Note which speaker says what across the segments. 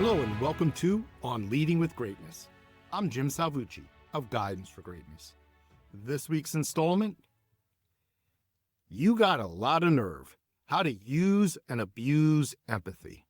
Speaker 1: Hello and welcome to On Leading with Greatness. I'm Jim Salvucci of Guidance for Greatness. This week's installment, you got a lot of nerve. How to use and abuse empathy.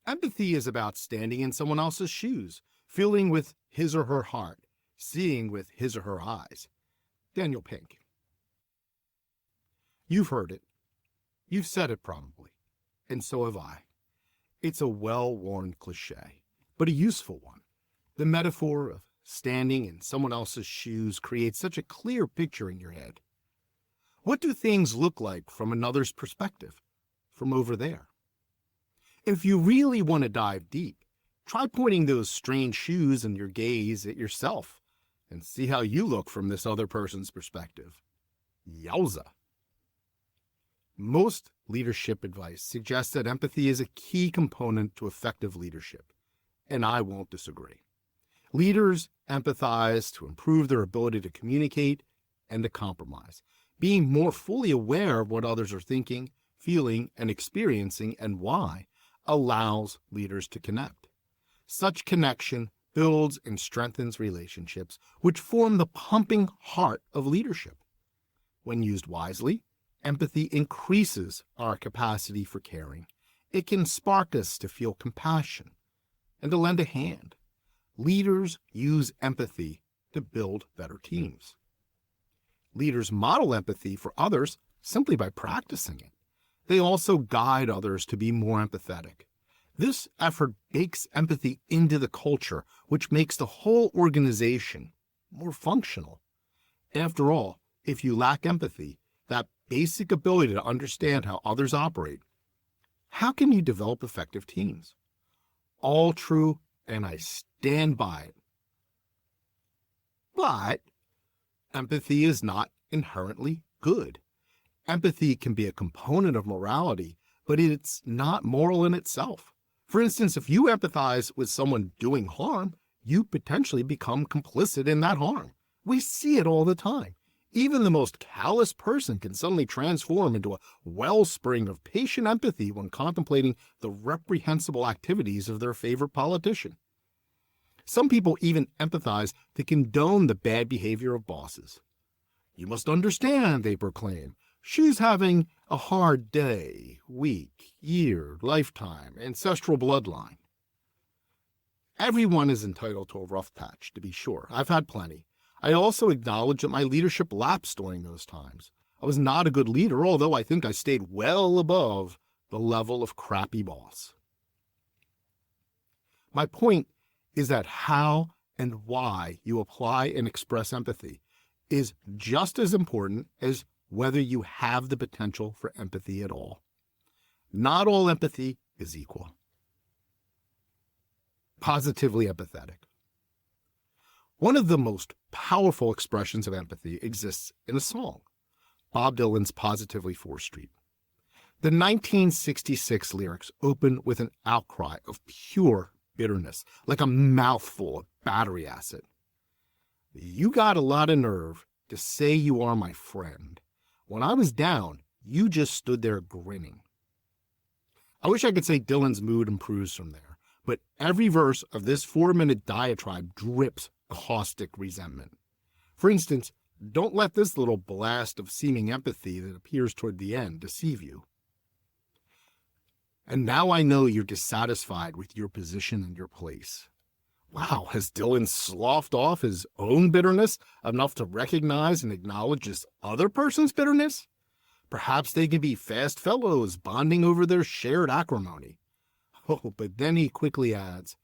Speaker 1: Empathy is about standing in someone else's shoes, feeling with his or her heart, seeing with his or her eyes. Daniel Pink. You've heard it. You've said it probably, and so have I. It's a well-worn cliche, but a useful one. The metaphor of standing in someone else's shoes creates such a clear picture in your head. What do things look like from another's perspective, from over there? If you really want to dive deep, try pointing those strange shoes in your gaze at yourself and see how you look from this other person's perspective. Yowza! Most leadership advice suggests that empathy is a key component to effective leadership, and I won't disagree. Leaders empathize to improve their ability to communicate and to compromise. Being more fully aware of what others are thinking, feeling, and experiencing and why allows leaders to connect. Such connection builds and strengthens relationships, which form the pumping heart of leadership. When used wisely, empathy increases our capacity for caring. It can spark us to feel compassion and to lend a hand. Leaders use empathy to build better teams. Leaders model empathy for others simply by practicing it. They also guide others to be more empathetic. This effort bakes empathy into the culture, which makes the whole organization more functional. After all, if you lack empathy, that basic ability to understand how others operate, how can you develop effective teams? All true, and I stand by it. But empathy is not inherently good. Empathy can be a component of morality, but it's not moral in itself. For instance, if you empathize with someone doing harm, you potentially become complicit in that harm. We see it all the time. Even the most callous person can suddenly transform into a wellspring of patient empathy when contemplating the reprehensible activities of their favorite politician. Some people even empathize to condone the bad behavior of bosses. You must understand, they proclaim, she's having a hard day, week, year, lifetime, ancestral bloodline. Everyone is entitled to a rough patch, to be sure. I've had plenty. I also acknowledge that my leadership lapsed during those times. I was not a good leader, although I think I stayed well above the level of crappy boss. My point is that how and why you apply and express empathy is just as important as whether you have the potential for empathy at all. Not all empathy is equal. Positively empathetic. One of the most powerful expressions of empathy exists in a song, Bob Dylan's Positively 4th Street. The 1966 lyrics open with an outcry of pure bitterness, like a mouthful of battery acid. You got a lot of nerve to say you are my friend. When I was down, you just stood there grinning. I wish I could say Dylan's mood improves from there, but every verse of this 4-minute diatribe drips caustic resentment. For instance, don't let this little blast of seeming empathy that appears toward the end deceive you. And now I know you're dissatisfied with your position and your place. Wow, has Dylan sloughed off his own bitterness enough to recognize and acknowledge this other person's bitterness? Perhaps they can be fast fellows bonding over their shared acrimony. Oh, but then he quickly adds,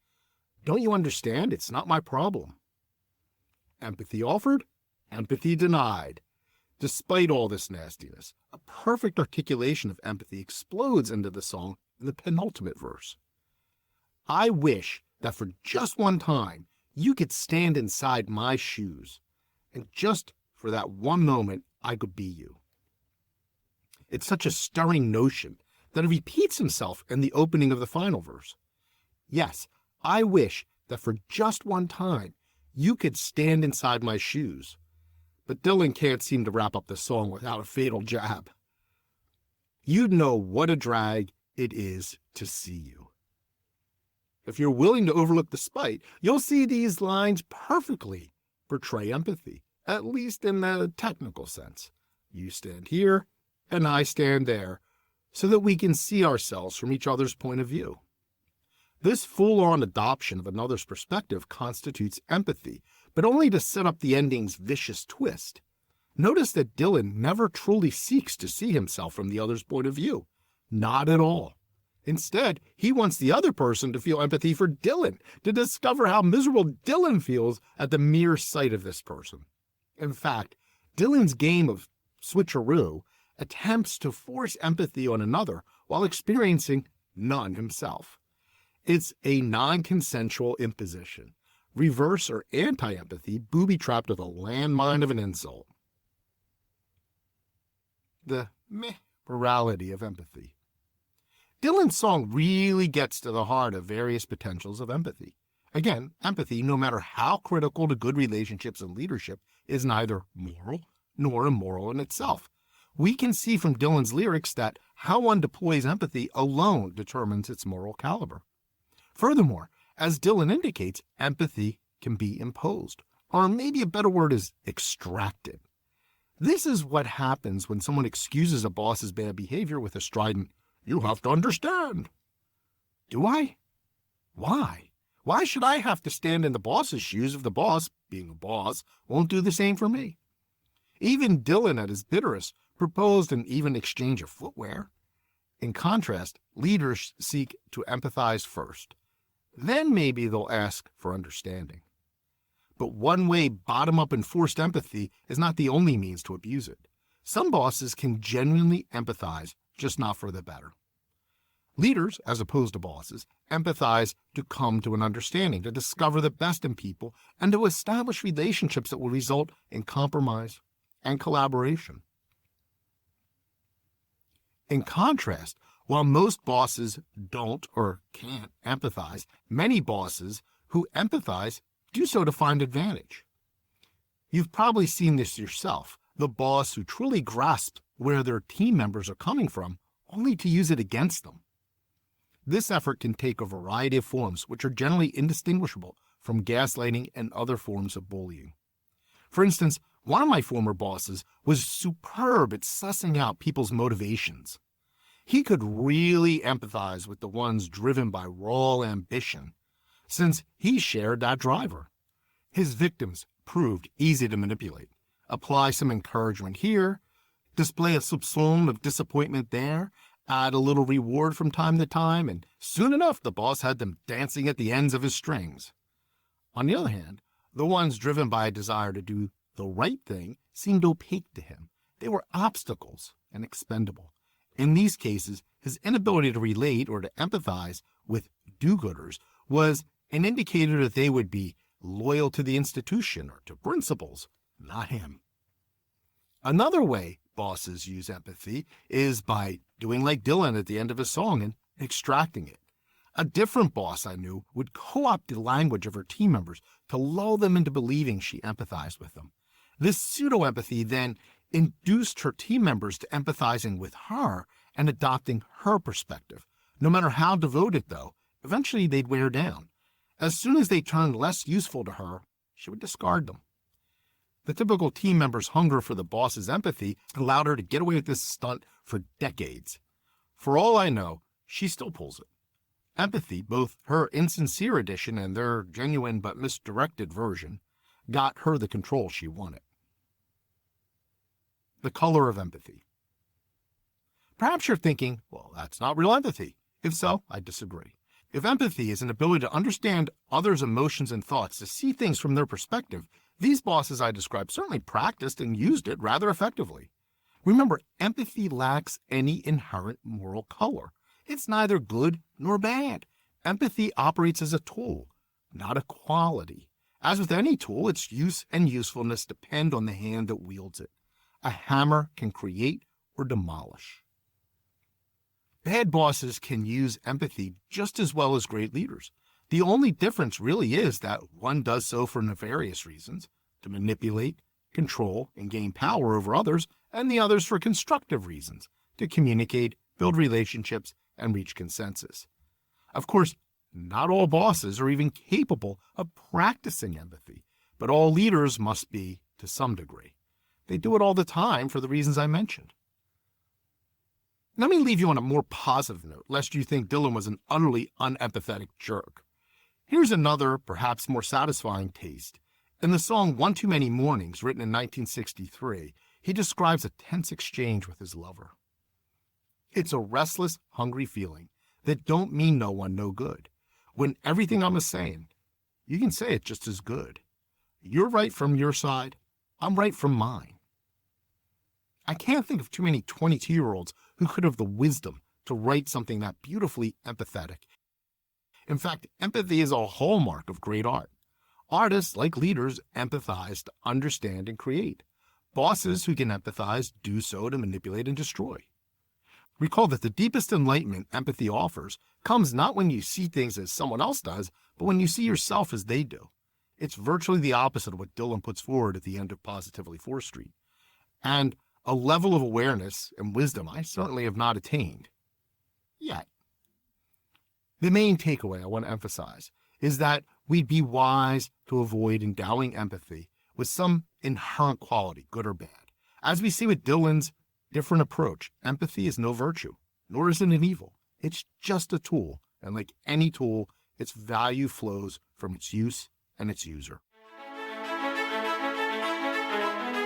Speaker 1: don't you understand? It's not my problem. Empathy offered, empathy denied. Despite all this nastiness, a perfect articulation of empathy explodes into the song in the penultimate verse. I wish that for just one time you could stand inside my shoes, and just for that one moment I could be you. It's such a stirring notion that it repeats himself in the opening of the final verse. Yes, I wish that for just one time you could stand inside my shoes. But Dylan can't seem to wrap up the song without a fatal jab. You'd know what a drag it is to see you. If you're willing to overlook the spite, you'll see these lines perfectly portray empathy, at least in the technical sense. You stand here, and I stand there, so that we can see ourselves from each other's point of view. This full-on adoption of another's perspective constitutes empathy, but only to set up the ending's vicious twist. Notice that Dylan never truly seeks to see himself from the other's point of view. Not at all. Instead, he wants the other person to feel empathy for Dylan, to discover how miserable Dylan feels at the mere sight of this person. In fact, Dylan's game of switcheroo attempts to force empathy on another while experiencing none himself. It's a non-consensual imposition, reverse or anti-empathy booby-trapped with a landmine of an insult. The morality of empathy. Dylan's song really gets to the heart of various potentials of empathy. Again, empathy, no matter how critical to good relationships and leadership, is neither moral nor immoral in itself. We can see from Dylan's lyrics that how one deploys empathy alone determines its moral caliber. Furthermore, as Dylan indicates, empathy can be imposed, or maybe a better word is extracted. This is what happens when someone excuses a boss's bad behavior with a strident, "You have to understand." Do I? Why? Why should I have to stand in the boss's shoes if the boss, being a boss, won't do the same for me? Even Dylan, at his bitterest, proposed an even exchange of footwear. In contrast, leaders seek to empathize first. Then maybe they'll ask for understanding. But one-way, bottom-up enforced empathy is not the only means to abuse it. Some bosses can genuinely empathize, just not for the better. Leaders, as opposed to bosses, empathize to come to an understanding, to discover the best in people, and to establish relationships that will result in compromise and collaboration. In contrast, while most bosses don't or can't empathize, many bosses who empathize do so to find advantage. You've probably seen this yourself, the boss who truly grasps where their team members are coming from, only to use it against them. This effort can take a variety of forms, which are generally indistinguishable from gaslighting and other forms of bullying. For instance, one of my former bosses was superb at sussing out people's motivations. He could really empathize with the ones driven by raw ambition, since he shared that driver. His victims proved easy to manipulate. Apply some encouragement here, display a soupçon of disappointment there, add a little reward from time to time, and soon enough the boss had them dancing at the ends of his strings. On the other hand, the ones driven by a desire to do the right thing seemed opaque to him. They were obstacles and expendable. In these cases, his inability to relate or to empathize with do-gooders was an indicator that they would be loyal to the institution or to principles, not him. Another way bosses use empathy is by doing like Dylan at the end of his song and extracting it. A different boss I knew would co-opt the language of her team members to lull them into believing she empathized with them. This pseudo-empathy then induced her team members to empathizing with her and adopting her perspective. No matter how devoted, though, eventually they'd wear down. As soon as they turned less useful to her, she would discard them. The typical team member's hunger for the boss's empathy allowed her to get away with this stunt for decades. For all I know, she still pulls it. Empathy, both her insincere edition and their genuine but misdirected version, got her the control she wanted. The color of empathy. Perhaps you're thinking, well, that's not real empathy. If so, I disagree. If empathy is an ability to understand others' emotions and thoughts, to see things from their perspective, these bosses I described certainly practiced and used it rather effectively. Remember, empathy lacks any inherent moral color. It's neither good nor bad. Empathy operates as a tool, not a quality. As with any tool, its use and usefulness depend on the hand that wields it. A hammer can create or demolish. Bad bosses can use empathy just as well as great leaders. The only difference really is that one does so for nefarious reasons, to manipulate, control, and gain power over others, and the others for constructive reasons, to communicate, build relationships, and reach consensus. Of course, Not all bosses are even capable of practicing empathy, but all leaders must be to some degree. They do it all the time for the reasons I mentioned. Let me leave you on a more positive note, lest you think Dylan was an utterly unempathetic jerk. Here's another, perhaps more satisfying taste. In the song One Too Many Mornings, written in 1963, he describes a tense exchange with his lover. It's a restless, hungry feeling that don't mean no one no good. When everything I'm a-saying, you can say it just as good. You're right from your side, I'm right from mine. I can't think of too many 22-year-olds who could have the wisdom to write something that beautifully empathetic. In fact, empathy is a hallmark of great art. Artists, like leaders, empathize to understand and create. Bosses who can empathize do so to manipulate and destroy. Recall that the deepest enlightenment empathy offers comes not when you see things as someone else does, but when you see yourself as they do. It's virtually the opposite of what Dylan puts forward at the end of Positively 4th Street. And a level of awareness and wisdom I certainly have not attained yet. The main takeaway I want to emphasize is that we'd be wise to avoid endowing empathy with some inherent quality, good or bad. As we see with Dylan's different approach, empathy is no virtue, nor is it an evil. It's just a tool, and like any tool, its value flows from its use and its user.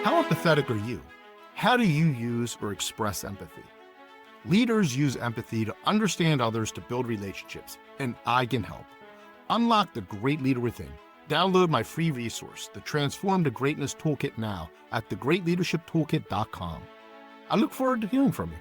Speaker 1: How empathetic are you? How do you use or express empathy? Leaders use empathy to understand others to build relationships, and I can help. Unlock the great leader within. Download my free resource, the Transform to Greatness Toolkit now at thegreatleadershiptoolkit.com. I look forward to hearing from you.